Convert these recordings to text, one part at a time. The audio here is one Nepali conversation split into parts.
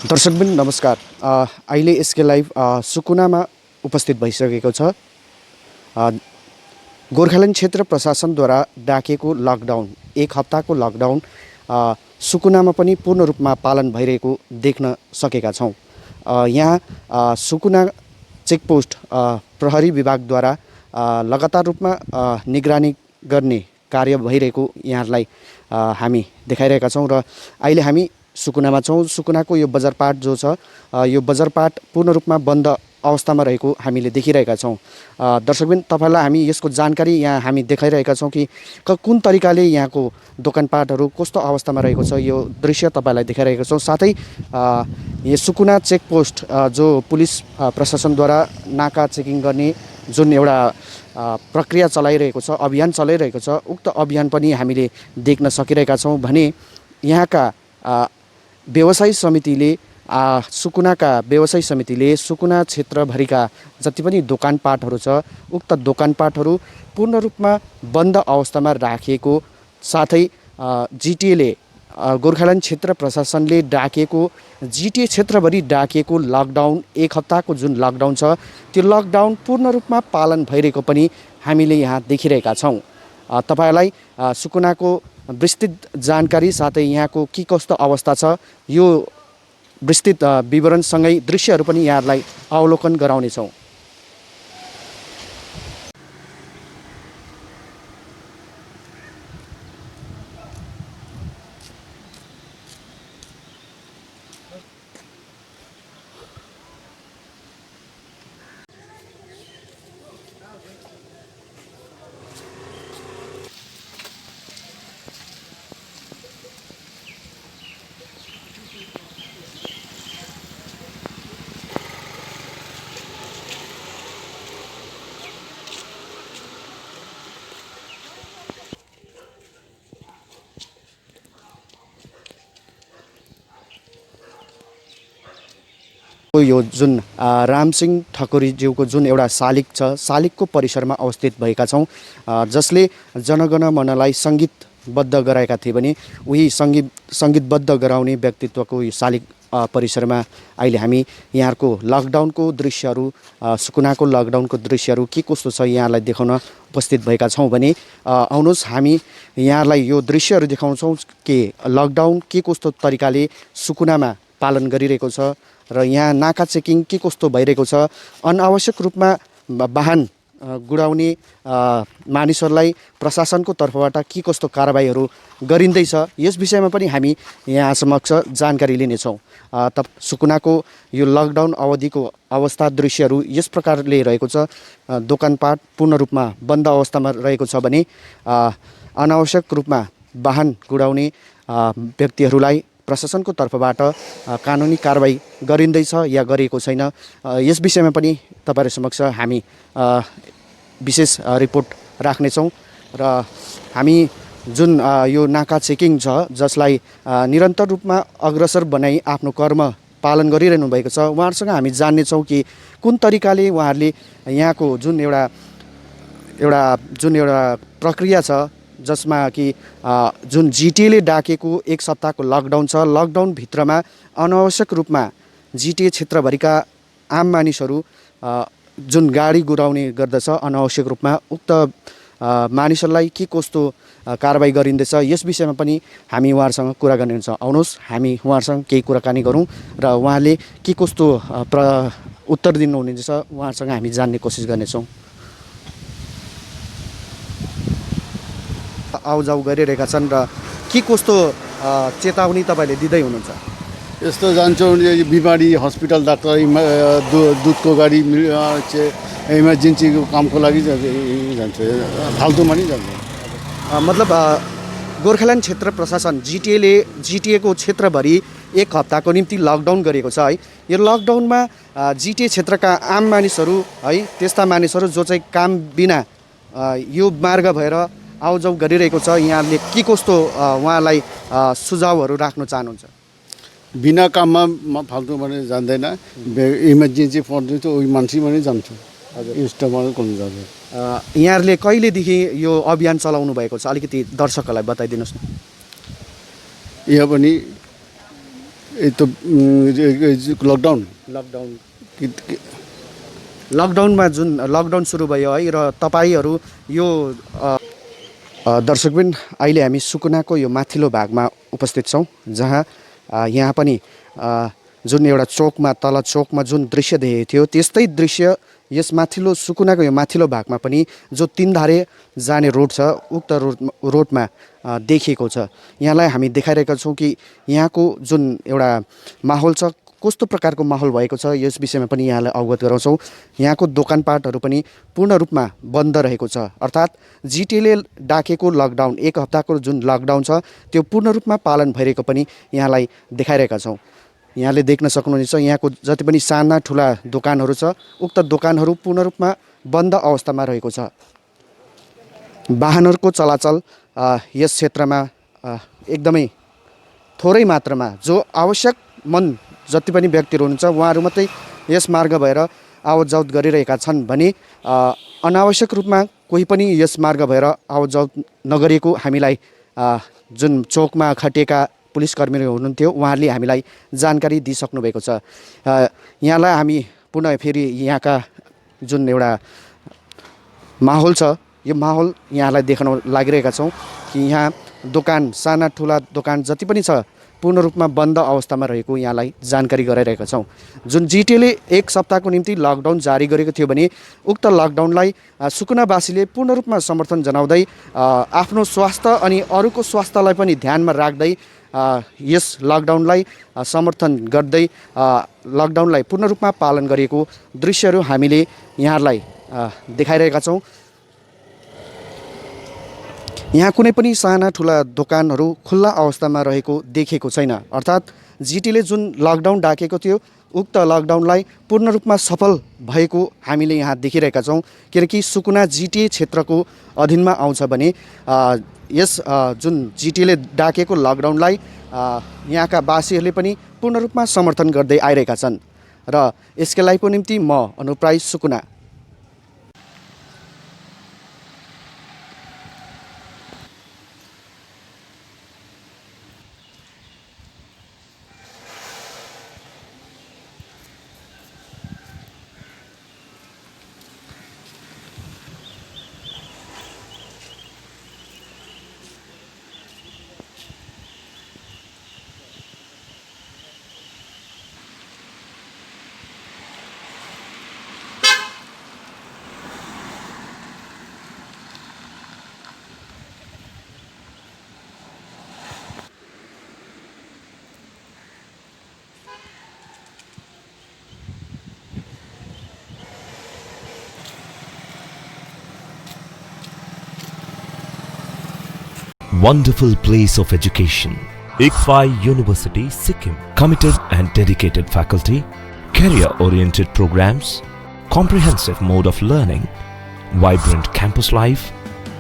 दर्शकबिन नमस्कार। अहिले एसके लाइभ सुकुनामा उपस्थित भइसकेको छ। गोर्खाल्यान्ड क्षेत्र प्रशासनद्वारा डाकेको लकडाउन, एक हप्ताको लकडाउन सुकुनामा पनि पूर्ण रूपमा पालन भइरहेको देख्न सकेका छौँ। यहाँ सुकुना चेकपोस्ट प्रहरी विभागद्वारा लगातार रूपमा निगरानी गर्ने कार्य भइरहेको यहाँलाई हामी देखाइरहेका छौँ र अहिले हामी सुकुनामा छौँ। सुकुनाको यो बजारपाट जो छ, यो बजारपाट पूर्ण रूपमा बन्द अवस्थामा रहेको हामीले देखिरहेका छौँ। दर्शकबिन, तपाईँलाई हामी यसको जानकारी यहाँ हामी देखाइरहेका छौँ कि कुन तरिकाले यहाँको दोकानपाटहरू कस्तो अवस्थामा रहेको छ, यो दृश्य तपाईँलाई देखाइरहेका छौँ। साथै यो सुकुना चेकपोस्ट जो पुलिस प्रशासनद्वारा नाका चेकिङ गर्ने जुन एउटा प्रक्रिया चलाइरहेको छ, अभियान चलाइरहेको छ, उक्त अभियान पनि हामीले देख्न सकिरहेका छौँ भने यहाँका व्यवसायी समितिले सुकुनाका व्यवसायी समितिले सुकुना क्षेत्रभरिका जति पनि दोकानपाटहरू छ, उक्त दोकानपाटहरू पूर्ण रूपमा बन्द अवस्थामा राखिएको, साथै जिटिएले गोर्खाल्यान्ड क्षेत्र प्रशासनले डाकेको जिटिए क्षेत्रभरि डाकेको लकडाउन, एक हप्ताको जुन लकडाउन छ, त्यो लकडाउन पूर्ण रूपमा पालन भइरहेको पनि हामीले यहाँ देखिरहेका छौँ। तपाईँलाई सुकुनाको विस्तृत जानकारी साथै यहाँको के कस्तो अवस्था छ, यो विस्तृत विवरणसँगै दृश्यहरू पनि यहाँलाई अवलोकन गराउनेछौँ। यो जुन रामसिंह ठकुरीज्यूको जुन एउटा शालिग छ, शालिगको परिसरमा अवस्थित भएका छौँ, जसले जनगणमनलाई सङ्गीतबद्ध गराएका थिए भने उही सङ्गीतबद्ध गराउने व्यक्तित्वको यो शालिग परिसरमा अहिले हामी यहाँको लकडाउनको दृश्यहरू, सुकुनाको लकडाउनको दृश्यहरू के कस्तो छ यहाँलाई देखाउन उपस्थित भएका छौँ भने आउनुहोस् हामी यहाँलाई यो दृश्यहरू देखाउँछौँ कि लकडाउन के कस्तो तरिकाले सुकुनामा पालन गरिरहेको छ र यहाँ नाका चेकिङ के कस्तो भइरहेको छ, अनावश्यक रूपमा वाहन गुडाउने मानिसहरूलाई प्रशासनको तर्फबाट के कस्तो कारबाहीहरू गरिँदैछ, यस विषयमा पनि हामी यहाँ समक्ष जानकारी लिनेछौँ। सुकुनाको यो लकडाउन अवधिको अवस्था, दृश्यहरू यस प्रकारले रहेको छ। दोकानपाट पूर्ण रूपमा बन्द अवस्थामा रहेको छ भने अनावश्यक रूपमा वाहन गुडाउने व्यक्तिहरूलाई प्रशासनको तर्फबाट कानुनी कारबाही गरिँदैछ या गरिएको छैन, यस विषयमा पनि तपाईँहरू समक्ष हामी विशेष रिपोर्ट राख्नेछौँ। र हामी जुन यो नाका चेकिङ छ, जसलाई निरन्तर रूपमा अग्रसर बनाई आफ्नो कर्म पालन गरिरहनु भएको छ, उहाँहरूसँग हामी जान्नेछौँ कि कुन तरिकाले उहाँहरूले यहाँको जुन एउटा प्रक्रिया छ, जसमा कि जुन जिटिएले डाकेको एक सप्ताहको लकडाउन छ, लकडाउनभित्रमा अनावश्यक रूपमा जिटिए क्षेत्रभरिका आम मानिसहरू जुन गाडी गुडाउने गर्दछ अनावश्यक रूपमा, उक्त मानिसहरूलाई के कस्तो कारबाही गरिँदैछ, यस विषयमा पनि हामी उहाँहरूसँग कुरा गर्ने हुन्छ। आउनुहोस् हामी उहाँहरूसँग केही कुराकानी गरौँ र उहाँले के कस्तो उत्तर दिनुहुनेछ उहाँहरूसँग हामी जान्ने कोसिस गर्नेछौँ। आउजाउ गरिरहेका छन् र के कस्तो चेतावनी तपाईँले दिँदै हुनुहुन्छ? यस्तो जान्छौँ बिमारी हस्पिटल, डाक्टर, दुधको गाडी, इमर्जेन्सीको कामको लागि जान्छ, फाल्तुमा नि जान्छ। मतलब गोर्खाल्यान्ड क्षेत्र प्रशासन जिटिएको क्षेत्रभरि एक हप्ताको निम्ति लकडाउन गरेको छ है। यो लकडाउनमा जिटिए क्षेत्रका आम मानिसहरू है, त्यस्ता मानिसहरू जो चाहिँ काम बिना यो मार्ग भएर आउजाउ गरिरहेको छ, यहाँले के कस्तो उहाँलाई सुझावहरू राख्न चाहनुहुन्छ? बिना काममा फाल्तु भने जान्दैन, इमर्जेन्सी पर्दैन त उही मान्छे पनि जान्छ, इन्स्टमा गर्नु जान्छ। यहाँहरूले कहिलेदेखि यो अभियान चलाउनु भएको छ, अलिकति दर्शकहरूलाई बताइदिनुहोस् न। यहाँ पनि ये तो लकडाउन लकडाउनमा जुन लकडाउन सुरु भयो है र तपाईँहरू यो दर्शकबिन अहिले हामी सुकुनाको यो माथिल्लो भागमा उपस्थित छौँ, जहाँ यहाँ पनि जुन एउटा चोकमा तल चोकमा जुन दृश्य देखेको थियो त्यस्तै दृश्य यस माथिल्लो सुकुनाको यो माथिल्लो भागमा पनि जो तीनधारे जाने रोड छ उक्त रोडमा देखिएको छ। यहाँलाई हामी देखाइरहेका छौँ कि यहाँको जुन एउटा माहौल छ कस्तो प्रकारको माहौल भएको छ यस विषयमा पनि यहाँलाई अवगत गराउँछौँ। यहाँको दोकानपाटहरू पनि पूर्ण रूपमा बन्द रहेको छ, अर्थात् जिटिएले डाकेको लकडाउन एक हप्ताको जुन लकडाउन छ त्यो पूर्ण रूपमा पालन भइरहेको पनि यहाँलाई देखाइरहेका छौँ। यहाँले देख्न सक्नुहुनेछ यहाँको जति पनि साना ठुला दोकानहरू छ उक्त दोकानहरू पूर्ण रूपमा बन्द अवस्थामा रहेको छ। वाहनहरूको चलाचल यस क्षेत्रमा एकदमै थोरै मात्रामा जो आवश्यक मन जति पनि व्यक्तिहरू हुनुहुन्छ उहाँहरू मात्रै यस मार्ग भएर आवत जावत गरिरहेका छन् भने अनावश्यक रूपमा कोही पनि यस मार्ग भएर आवत जावत नगरेको हामीलाई जुन चोकमा खटिएका पुलिसकर्मीहरू हुनुहुन्थ्यो उहाँहरूले हामीलाई जानकारी दिइसक्नु भएको छ। यहाँलाई हामी पुनः फेरि यहाँका जुन एउटा माहौल छ यो माहौल यहाँलाई देखाउन लागिरहेका छौँ कि यहाँ दोकान साना ठुला दोकान जति पनि छ पूर्ण रूपमा बन्द अवस्थामा रहेको यहाँलाई जानकारी गराइरहेका छौँ। जुन जिटिएले एक सप्ताहको निम्ति लकडाउन जारी गरेको थियो भने उक्त लकडाउनलाई सुकुनावासीले पूर्ण रूपमा समर्थन जनाउँदै आफ्नो स्वास्थ्य अनि अरूको स्वास्थ्यलाई पनि ध्यानमा राख्दै यस लकडाउनलाई समर्थन गर्दै लकडाउनलाई पूर्ण रूपमा पालन गरिएको दृश्यहरू हामीले यहाँहरूलाई देखाइरहेका छौँ। यहाँ कुनै पनि साना ठुला दोकानहरू खुल्ला अवस्थामा रहेको देखेको छैन, अर्थात् जिटिएले जुन लकडाउन डाकेको थियो उक्त लकडाउनलाई पूर्ण रूपमा सफल भएको हामीले यहाँ देखिरहेका छौँ। किनकि सुकुना जिटिए क्षेत्रको अधीनमा आउँछ भने यस जुन जिटिएले डाकेको लकडाउनलाई यहाँका वासीहरूले पनि पूर्ण रूपमा समर्थन गर्दै आइरहेका छन् र यसकै लागिको निम्ति म अनुप राई सुकुना। Wonderful place of education. ICFI University, Sikkim. Committed and dedicated faculty, career-oriented programs, comprehensive mode of learning, vibrant campus life,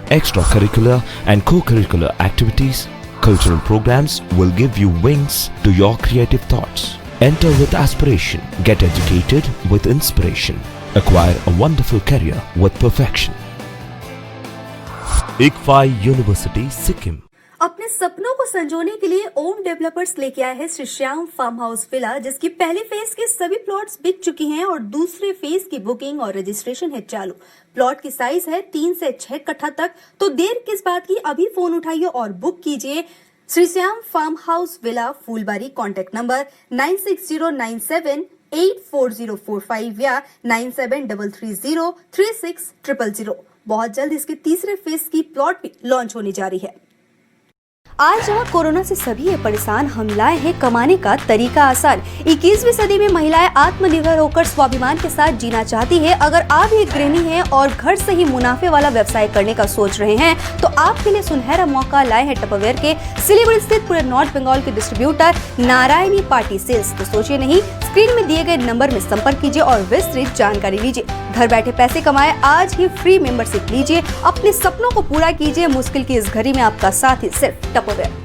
extracurricular and co-curricular activities, cultural programs will give you wings to your creative thoughts. Enter with aspiration, get educated with inspiration, acquire a wonderful career with perfection. ICFI University, Sikkim. अपने सपनों को संजोने के लिए ओम डेवलपर्स लेके आए हैं Shri Shyam farm house villa, जिसकी पहले फेज के सभी प्लॉट्स बिक चुकी हैं और दूसरे फेज की बुकिंग और रजिस्ट्रेशन है चालू। प्लॉट की साइज है 3 से 6 कट्ठा तक, तो देर किस बात की, अभी फोन उठाइए और बुक कीजिए। Shri Shyam farm house villa, Phulbari. Contact number 9609784045 या 9733036000। बहुत जल्द इसके तीसरे फेज की प्लॉट भी लॉन्च होने जा रही है। आज जहाँ कोरोना से सभी है परेशान, हम लाए हैं कमाने का तरीका आसान। 21वीं सदी में महिलाएं आत्मनिर्भर होकर स्वाभिमान के साथ जीना चाहती है। अगर आप एक गृहिणी हैं और घर से ही मुनाफे वाला व्यवसाय करने का सोच रहे हैं तो आपके लिए सुनहरा मौका लाए हैं टपरवेयर के सिलीगुड़ी स्थित पूरे नॉर्थ बंगाल के डिस्ट्रीब्यूटर नारायणी पार्टी सेल्स। तो सोचिए नहीं, स्क्रीन में दिए गए नंबर में संपर्क कीजिए और विस्तृत जानकारी लीजिए। घर बैठे पैसे कमाए, आज ही फ्री मेंबरशिप लीजिए, अपने सपनों को पूरा कीजिए। मुश्किल की इस घड़ी में आपका साथी सिर्फ टपरवेयर।